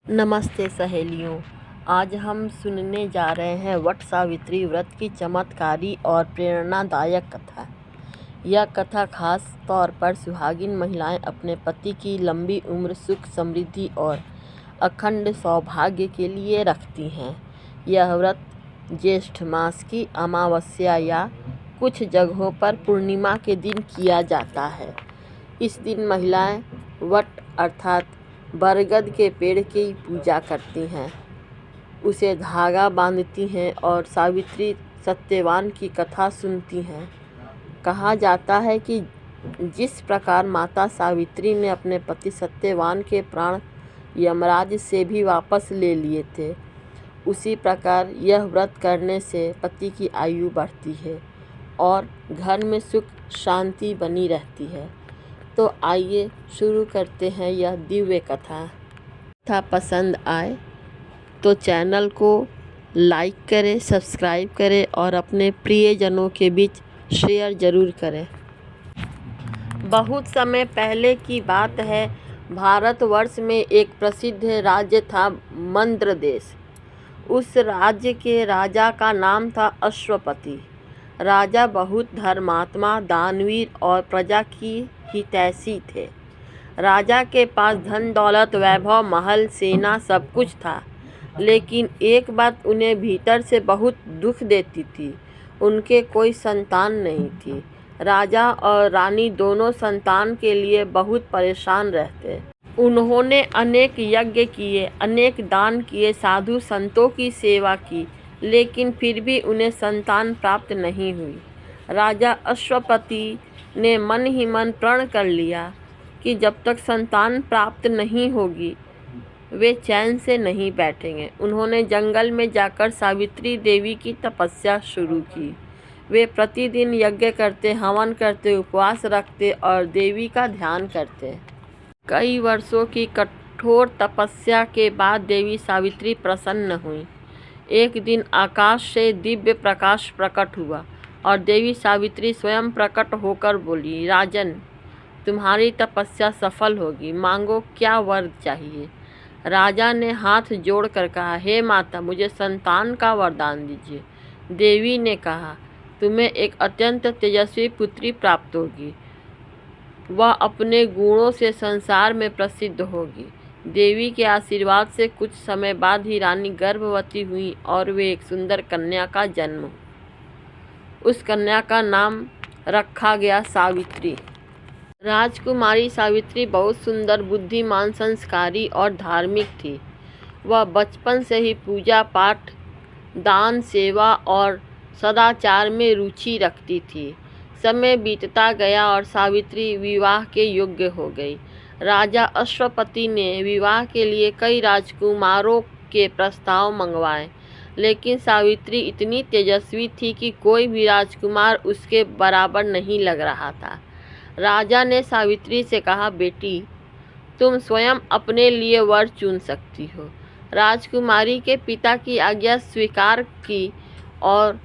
नमस्ते सहेलियों। आज हम सुनने जा रहे हैं वट सावित्री व्रत की चमत्कारी और प्रेरणादायक कथा। यह कथा खास तौर पर सुहागिन महिलाएं अपने पति की लंबी उम्र, सुख, समृद्धि और अखंड सौभाग्य के लिए रखती हैं। यह व्रत ज्येष्ठ मास की अमावस्या या कुछ जगहों पर पूर्णिमा के दिन किया जाता है। इस दिन महिलाएं वट अर्थात बरगद के पेड़ की पूजा करती हैं, उसे धागा बांधती हैं और सावित्री सत्यवान की कथा सुनती हैं। कहा जाता है कि जिस प्रकार माता सावित्री ने अपने पति सत्यवान के प्राण यमराज से भी वापस ले लिए थे, उसी प्रकार यह व्रत करने से पति की आयु बढ़ती है और घर में सुख शांति बनी रहती है। तो आइए शुरू करते हैं यह दिव्य कथा। पसंद आए तो चैनल को लाइक करें, सब्सक्राइब करें और अपने प्रियजनों के बीच शेयर जरूर करें। बहुत समय पहले की बात है, भारतवर्ष में एक प्रसिद्ध राज्य था मंद्र देश। उस राज्य के राजा का नाम था अश्वपति। राजा बहुत धर्मात्मा, दानवीर और प्रजा की हितैषी थे। राजा के पास धन दौलत, वैभव, महल, सेना सब कुछ था, लेकिन एक बात उन्हें भीतर से बहुत दुख देती थी, उनके कोई संतान नहीं थी। राजा और रानी दोनों संतान के लिए बहुत परेशान रहते। उन्होंने अनेक यज्ञ किए, अनेक दान किए, साधु संतों की सेवा की, लेकिन फिर भी उन्हें संतान प्राप्त नहीं हुई। राजा अश्वपति ने मन ही मन प्रण कर लिया कि जब तक संतान प्राप्त नहीं होगी वे चैन से नहीं बैठेंगे। उन्होंने जंगल में जाकर सावित्री देवी की तपस्या शुरू की। वे प्रतिदिन यज्ञ करते, हवन करते, उपवास रखते और देवी का ध्यान करते। कई वर्षों की कठोर तपस्या के बाद देवी सावित्री प्रसन्न हुई। एक दिन आकाश से दिव्य प्रकाश प्रकट हुआ और देवी सावित्री स्वयं प्रकट होकर बोली, राजन, तुम्हारी तपस्या सफल होगी, मांगो क्या वर चाहिए। राजा ने हाथ जोड़कर कहा, हे माता, मुझे संतान का वरदान दीजिए। देवी ने कहा, तुम्हें एक अत्यंत तेजस्वी पुत्री प्राप्त होगी, वह अपने गुणों से संसार में प्रसिद्ध होगी। देवी के आशीर्वाद से कुछ समय बाद ही रानी गर्भवती हुई और वे एक सुंदर कन्या का जन्म। उस कन्या का नाम रखा गया सावित्री। राजकुमारी सावित्री बहुत सुंदर, बुद्धिमान, संस्कारी और धार्मिक थी। वह बचपन से ही पूजा पाठ, दान, सेवा और सदाचार में रुचि रखती थी। समय बीतता गया और सावित्री विवाह के योग्य हो गई। राजा अश्वपति ने विवाह के लिए कई राजकुमारों के प्रस्ताव मंगवाए, लेकिन सावित्री इतनी तेजस्वी थी कि कोई भी राजकुमार उसके बराबर नहीं लग रहा था। राजा ने सावित्री से कहा, बेटी, तुम स्वयं अपने लिए वर चुन सकती हो। राजकुमारी के पिता की आज्ञा स्वीकार की और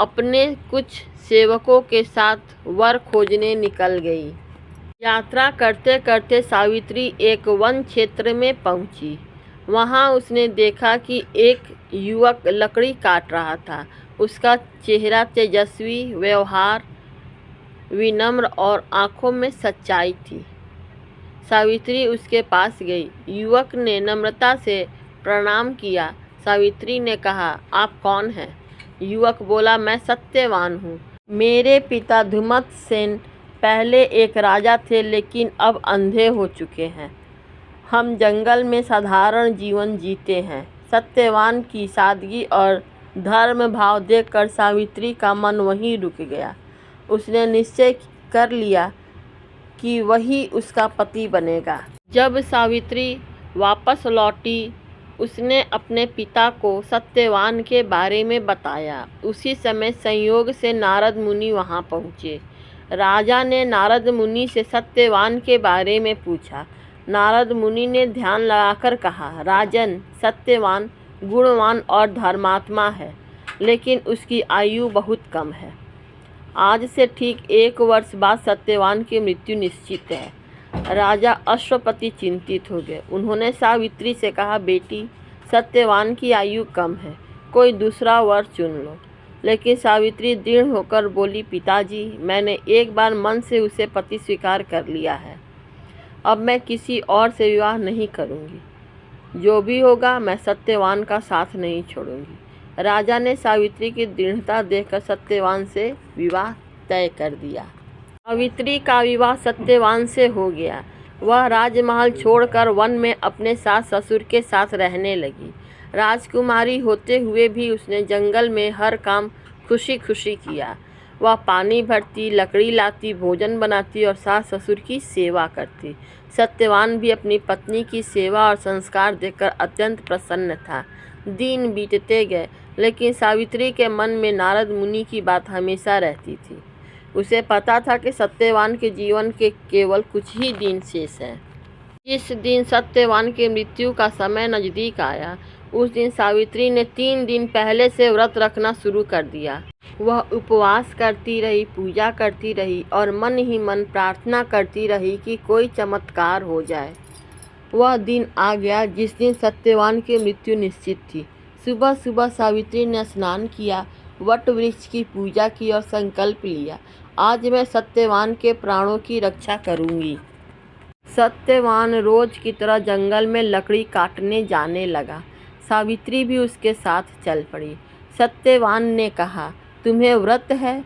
अपने कुछ सेवकों के साथ वर खोजने निकल गई। यात्रा करते करते सावित्री एक वन क्षेत्र में पहुंची। वहां उसने देखा कि एक युवक लकड़ी काट रहा था। उसका चेहरा तेजस्वी, व्यवहार विनम्र और आंखों में सच्चाई थी। सावित्री उसके पास गई। युवक ने नम्रता से प्रणाम किया। सावित्री ने कहा, आप कौन हैं? युवक बोला, मैं सत्यवान हूँ। मेरे पिता धुमत सेन पहले एक राजा थे, लेकिन अब अंधे हो चुके हैं। हम जंगल में साधारण जीवन जीते हैं। सत्यवान की सादगी और धर्म भाव देखकर सावित्री का मन वहीं रुक गया। उसने निश्चय कर लिया कि वही उसका पति बनेगा। जब सावित्री वापस लौटी, उसने अपने पिता को सत्यवान के बारे में बताया। उसी समय संयोग से नारद मुनि वहां पहुंचे। राजा ने नारद मुनि से सत्यवान के बारे में पूछा। नारद मुनि ने ध्यान लगाकर कहा, राजन, सत्यवान गुणवान और धर्मात्मा है, लेकिन उसकी आयु बहुत कम है। आज से ठीक 1 वर्ष बाद सत्यवान की मृत्यु निश्चित है। राजा अश्वपति चिंतित हो गए। उन्होंने सावित्री से कहा, बेटी, सत्यवान की आयु कम है, कोई दूसरा वर चुन लो। लेकिन सावित्री दृढ़ होकर बोली, पिताजी, मैंने एक बार मन से उसे पति स्वीकार कर लिया है, अब मैं किसी और से विवाह नहीं करूंगी। जो भी होगा, मैं सत्यवान का साथ नहीं छोड़ूंगी। राजा ने सावित्री की दृढ़ता देखकर सत्यवान से विवाह तय कर दिया। सावित्री का विवाह सत्यवान से हो गया। वह राजमहल छोड़कर वन में अपने सास ससुर के साथ रहने लगी। राजकुमारी होते हुए भी उसने जंगल में हर काम खुशी खुशी किया। वह पानी भरती, लकड़ी लाती, भोजन बनाती और सास ससुर की सेवा करती। सत्यवान भी अपनी पत्नी की सेवा और संस्कार देखकर अत्यंत प्रसन्न था। दिन बीतते गए, लेकिन सावित्री के मन में नारद मुनि की बात हमेशा रहती थी। उसे पता था कि सत्यवान के जीवन के केवल कुछ ही दिन शेष हैं। जिस दिन सत्यवान की मृत्यु का समय नजदीक आया, उस दिन सावित्री ने 3 दिन पहले से व्रत रखना शुरू कर दिया। वह उपवास करती रही, पूजा करती रही और मन ही मन प्रार्थना करती रही कि कोई चमत्कार हो जाए। वह दिन आ गया जिस दिन सत्यवान की मृत्यु निश्चित थी। सुबह सुबह सावित्री ने स्नान किया, वट वृक्ष की पूजा की और संकल्प लिया, आज मैं सत्यवान के प्राणों की रक्षा करूंगी। सत्यवान रोज की तरह जंगल में लकड़ी काटने जाने लगा। सावित्री भी उसके साथ चल पड़ी। सत्यवान ने कहा, तुम्हें व्रत है,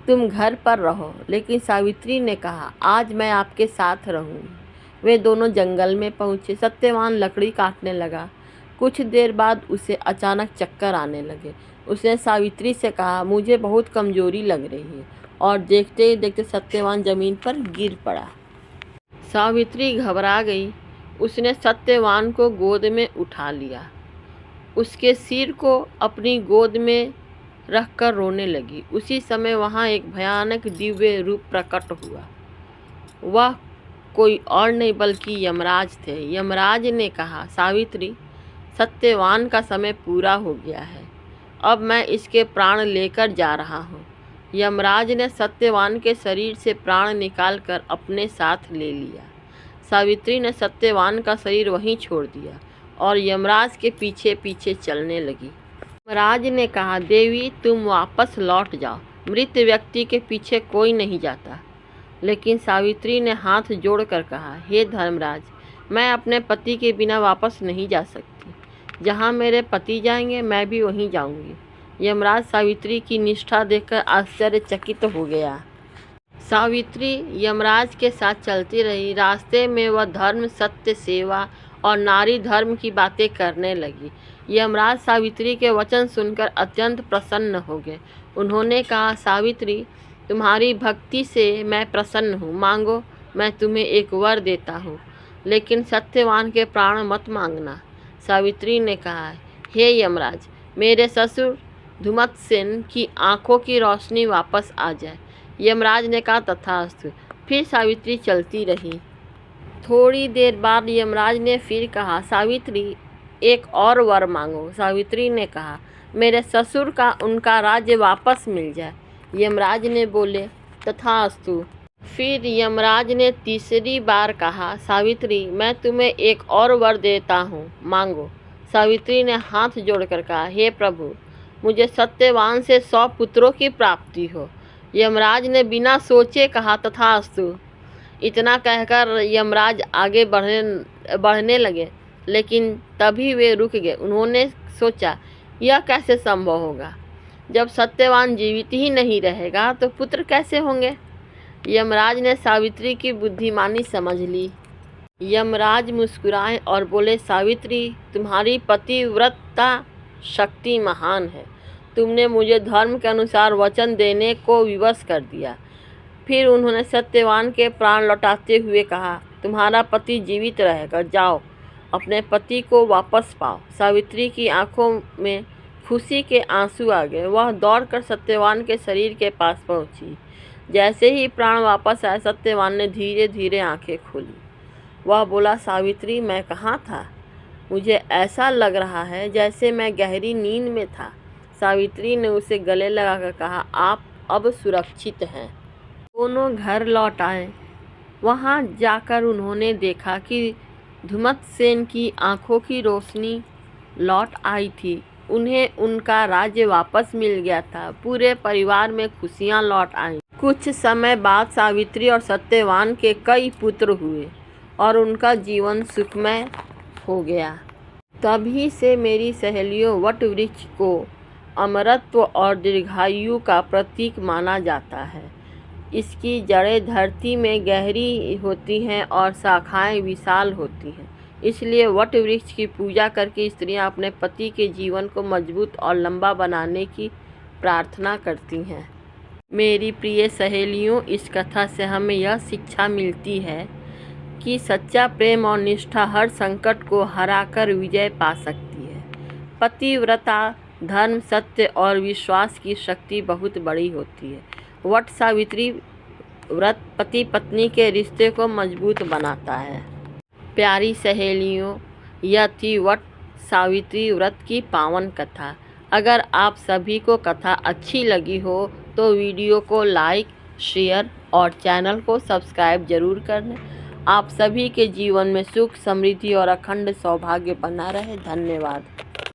तुम घर पर रहो। लेकिन सावित्री ने कहा, आज मैं आपके साथ रहूंगी। वे दोनों जंगल में पहुंचे। सत्यवान लकड़ी काटने लगा। कुछ देर बाद उसे अचानक चक्कर आने लगे। उसने सावित्री से कहा, मुझे बहुत कमजोरी लग रही है, और देखते ही देखते सत्यवान जमीन पर गिर पड़ा। सावित्री घबरा गई। उसने सत्यवान को गोद में उठा लिया, उसके सिर को अपनी गोद में रखकर रोने लगी। उसी समय वहाँ एक भयानक दिव्य रूप प्रकट हुआ। वह कोई और नहीं बल्कि यमराज थे। यमराज ने कहा, सावित्री, सत्यवान का समय पूरा हो गया है, अब मैं इसके प्राण लेकर जा रहा हूँ। यमराज ने सत्यवान के शरीर से प्राण निकालकर अपने साथ ले लिया। सावित्री ने सत्यवान का शरीर वहीं छोड़ दिया और यमराज के पीछे पीछे चलने लगी। यमराज ने कहा, देवी, तुम वापस लौट जाओ, मृत व्यक्ति के पीछे कोई नहीं जाता। लेकिन सावित्री ने हाथ जोड़कर कहा, हे धर्मराज, मैं अपने पति के बिना वापस नहीं जा सकती। जहाँ मेरे पति जाएंगे, मैं भी वहीं जाऊंगी। यमराज सावित्री की निष्ठा देखकर आश्चर्यचकित हो गया। सावित्री यमराज के साथ चलती रही। रास्ते में वह धर्म, सत्य, सेवा और नारी धर्म की बातें करने लगी। यमराज सावित्री के वचन सुनकर अत्यंत प्रसन्न हो गए। उन्होंने कहा, सावित्री, तुम्हारी भक्ति से मैं प्रसन्न हूँ, मांगो, मैं तुम्हें एक वर देता हूँ, लेकिन सत्यवान के प्राण मत मांगना। सावित्री ने कहा, हे यमराज, मेरे ससुर धुमत्सेन की आंखों की रोशनी वापस आ जाए। यमराज ने कहा, तथास्तु। फिर सावित्री चलती रही। थोड़ी देर बाद यमराज ने फिर कहा, सावित्री, एक और वर मांगो। सावित्री ने कहा, मेरे ससुर का उनका राज्य वापस मिल जाए। यमराज ने बोले, तथास्तु। फिर यमराज ने तीसरी बार कहा, सावित्री, मैं तुम्हें एक और वर देता हूँ, मांगो। सावित्री ने हाथ जोड़कर कहा, हे प्रभु, मुझे सत्यवान से 100 पुत्रों की प्राप्ति हो। यमराज ने बिना सोचे कहा, तथास्तु। इतना कहकर यमराज आगे बढ़ने लगे, लेकिन तभी वे रुक गए। उन्होंने सोचा, यह कैसे संभव होगा? जब सत्यवान जीवित ही नहीं रहेगा तो पुत्र कैसे होंगे? यमराज ने सावित्री की बुद्धिमानी समझ ली। यमराज मुस्कुराए और बोले, सावित्री, तुम्हारी पतिव्रता शक्ति महान है। तुमने मुझे धर्म के अनुसार वचन देने को विवश कर दिया। फिर उन्होंने सत्यवान के प्राण लौटाते हुए कहा, तुम्हारा पति जीवित रहेगा, जाओ अपने पति को वापस पाओ। सावित्री की आंखों में खुशी के आंसू आ गए। वह दौड़कर सत्यवान के शरीर के पास पहुंची। जैसे ही प्राण वापस आए, सत्यवान ने धीरे धीरे आंखें खोली। वह बोला, सावित्री, मैं कहाँ था? मुझे ऐसा लग रहा है जैसे मैं गहरी नींद में था। सावित्री ने उसे गले लगाकर कहा, आप अब सुरक्षित हैं। दोनों घर लौट आए। वहाँ जाकर उन्होंने देखा कि धुम्मतसेन की आंखों की रोशनी लौट आई थी। उन्हें उनका राज्य वापस मिल गया था। पूरे परिवार में खुशियाँ लौट आईं। कुछ समय बाद सावित्री और सत्यवान के कई पुत्र हुए और उनका जीवन सुखमय हो गया। तभी से मेरी सहेलियों, वट वृक्ष को अमरत्व और दीर्घायु का प्रतीक माना जाता है। इसकी जड़ें धरती में गहरी होती हैं और शाखाएं विशाल होती हैं। इसलिए वट वृक्ष की पूजा करके स्त्रियां अपने पति के जीवन को मजबूत और लंबा बनाने की प्रार्थना करती हैं। मेरी प्रिय सहेलियों, इस कथा से हमें यह शिक्षा मिलती है कि सच्चा प्रेम और निष्ठा हर संकट को हराकर विजय पा सकती है। पतिव्रता, धर्म, सत्य और विश्वास की शक्ति बहुत बड़ी होती है। वट सावित्री व्रत पति पत्नी के रिश्ते को मजबूत बनाता है। प्यारी सहेलियों, यह थी वट सावित्री व्रत की पावन कथा। अगर आप सभी को कथा अच्छी लगी हो तो वीडियो को लाइक, शेयर और चैनल को सब्सक्राइब जरूर कर लें। आप सभी के जीवन में सुख, समृद्धि और अखंड सौभाग्य बना रहे। धन्यवाद।